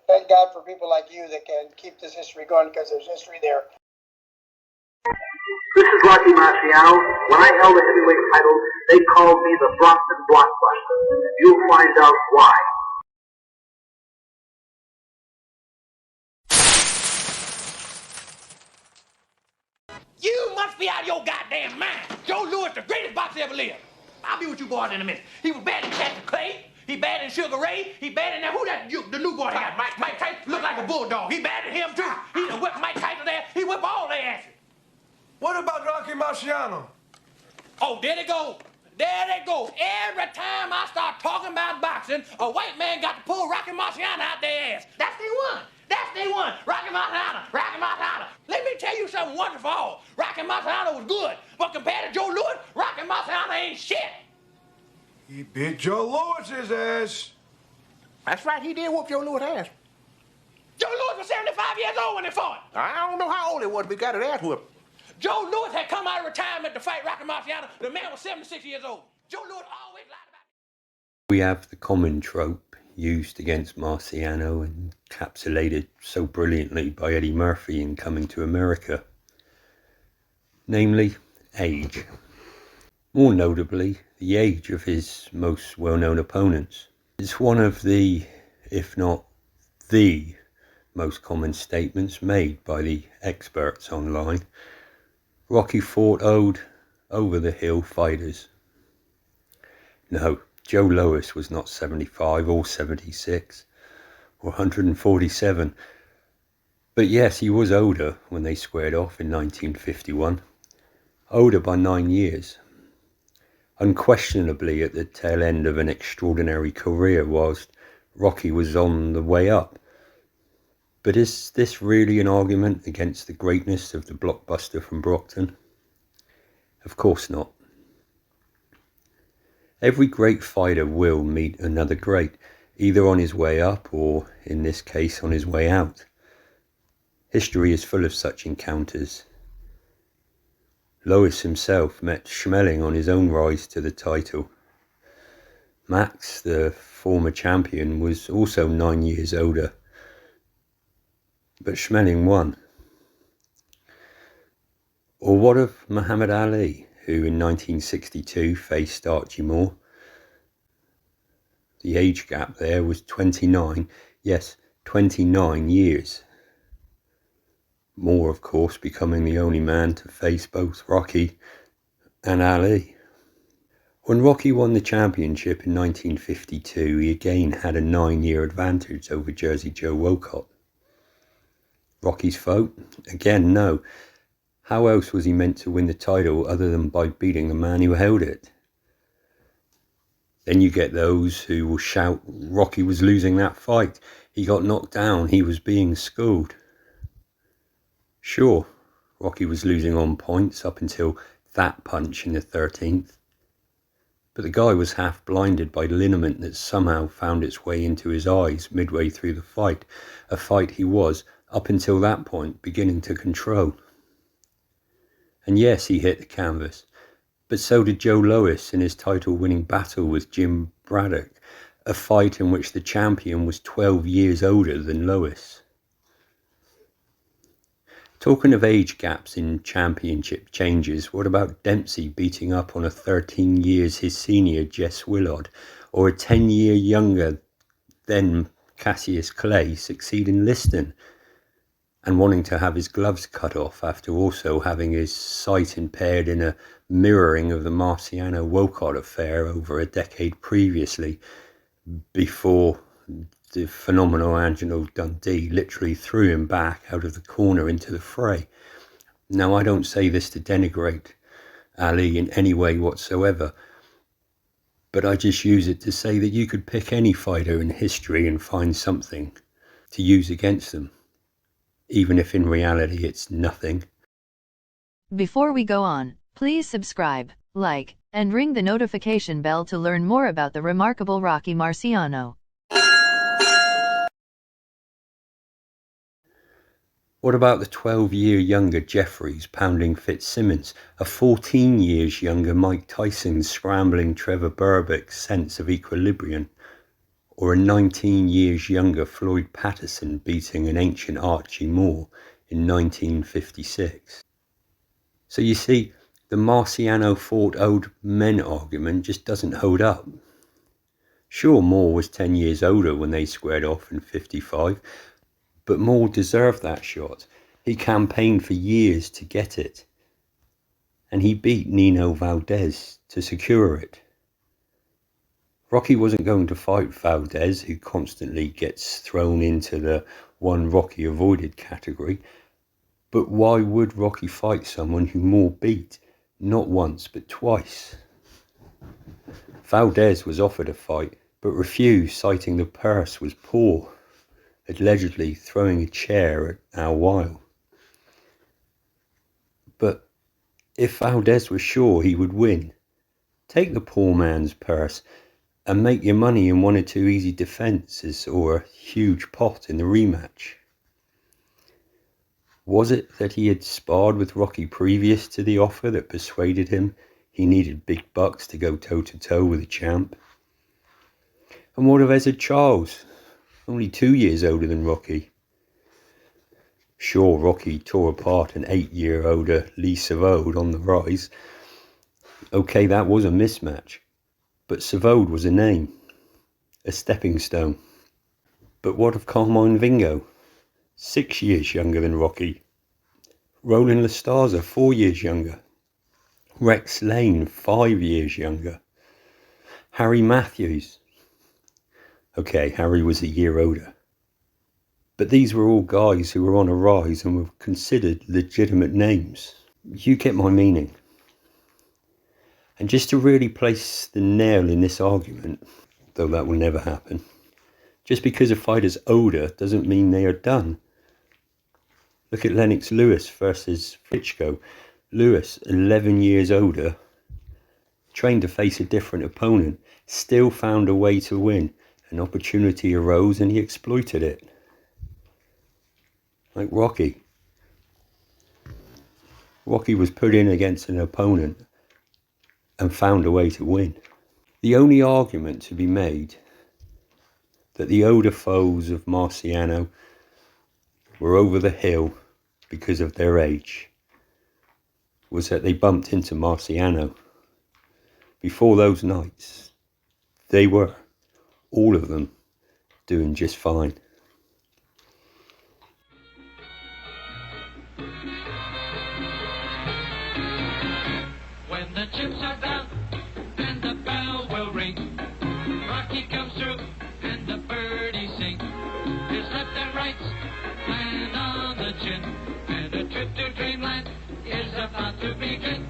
thank God for people like you that can keep this history going, because there's history there. This is Rocky Marciano. When I held the heavyweight title, they called me the Brockton Blockbuster. You'll find out why. You must be out of your goddamn mind. Joe Louis, the greatest boxer ever lived. I'll be with you boys in a minute. He was bad in Captain Clay. He bad in Sugar Ray. He bad in that. Who that? The new boy they got. Mike Tyson. Look like a bulldog. He bad in him too. He done whipped Mike Tyson there. He whipped all their asses. What about Rocky Marciano? Oh, there they go. There they go. Every time I start talking about boxing, a white man got to pull Rocky Marciano out their ass. That's they one. That's they one. Rocky Marciano. Rocky Marciano. Let me tell you something wonderful. Rocky Marciano was good, but compared to Joe Louis, Rocky Marciano ain't shit. He beat Joe Louis's ass. That's right, he did whoop Joe Louis' ass. Joe Louis was 75 years old when they fought. I don't know how old he was, but he got his ass whooped. Joe Louis had come out of retirement to fight Rocky Marciano. The man was 76 years old. Joe Louis always lied about it. We have the common trope used against Marciano and encapsulated so brilliantly by Eddie Murphy in Coming to America. Namely, age. More notably, the age of his most well-known opponents. It's one of the, if not the, most common statements made by the experts online. Rocky fought old, over-the-hill fighters. No, Joe Louis was not 75 or 76 or 147. But yes, he was older when they squared off in 1951. Older by 9 years. Unquestionably at the tail end of an extraordinary career whilst Rocky was on the way up. But is this really an argument against the greatness of the blockbuster from Brockton? Of course not. Every great fighter will meet another great, either on his way up or, in this case, on his way out. History is full of such encounters. Louis himself met Schmeling on his own rise to the title. Max, the former champion, was also 9 years older. But Schmeling won. Or what of Muhammad Ali, who in 1962 faced Archie Moore? The age gap there was 29, yes, 29 years. Moore, of course, becoming the only man to face both Rocky and Ali. When Rocky won the championship in 1952, he again had a 9-year advantage over Jersey Joe Wolcott. Rocky's fault? Again, no. How else was he meant to win the title other than by beating the man who held it? Then you get those who will shout Rocky was losing that fight. He got knocked down. He was being schooled. Sure, Rocky was losing on points up until that punch in the 13th. But the guy was half blinded by liniment that somehow found its way into his eyes midway through the fight. A fight he was, up until that point, beginning to control. And yes, he hit the canvas. But so did Joe Louis in his title-winning battle with Jim Braddock, a fight in which the champion was 12 years older than Louis. Talking of age gaps in championship changes, what about Dempsey beating up on a 13 years his senior Jess Willard, or a 10-year younger then Cassius Clay succeeding Liston, and wanting to have his gloves cut off after also having his sight impaired in a mirroring of the Marciano-Wolcott affair over a decade previously, before the phenomenal Angelo Dundee literally threw him back out of the corner into the fray. Now, I don't say this to denigrate Ali in any way whatsoever, but I just use it to say that you could pick any fighter in history and find something to use against them, even if in reality it's nothing. Before we go on, please subscribe, like, and ring the notification bell to learn more about the remarkable Rocky Marciano. What about the 12-year younger Jeffries pounding Fitzsimmons, a 14 years younger Mike Tyson scrambling Trevor Berbick's sense of equilibrium, or a 19 years younger Floyd Patterson beating an ancient Archie Moore in 1956. So you see, the Marciano fought old men argument just doesn't hold up. Sure, Moore was 10 years older when they squared off in 55, but Moore deserved that shot. He campaigned for years to get it, and he beat Nino Valdez to secure it. Rocky wasn't going to fight Valdez, who constantly gets thrown into the one Rocky avoided category, but why would Rocky fight someone who Moore beat, not once but twice? Valdez was offered a fight, but refused, citing the purse was poor, allegedly throwing a chair at Al Weil. But if Valdez was sure he would win, take the poor man's purse and make your money in one or two easy defences or a huge pot in the rematch. Was it that he had sparred with Rocky previous to the offer that persuaded him he needed big bucks to go toe-to-toe with a champ? And what of Ezzard Charles, only 2 years older than Rocky? Sure, Rocky tore apart an 8-year older Lee Savode on the rise. Okay, that was a mismatch, but Savode was a name, a stepping stone. But what of Carmine Vingo, 6 years younger than Rocky? Roland Lastaza, 4 years younger. Rex Lane, 5 years younger. Harry Matthews. Okay, Harry was a year older. But these were all guys who were on a rise and were considered legitimate names. You get my meaning. And just to really place the nail in this argument, though that will never happen, just because a fighter's older doesn't mean they are done. Look at Lennox Lewis versus Klitschko. Lewis, 11 years older, trained to face a different opponent, still found a way to win. An opportunity arose and he exploited it. Like Rocky. Rocky was put in against an opponent and found a way to win. The only argument to be made that the older foes of Marciano were over the hill because of their age was that they bumped into Marciano. Before those nights, they were, all of them, doing just fine. When the chips are down and the bell will ring, Rocky comes through and the birdies sing. His left and rights land on the chin, and a trip to dreamland is about to begin.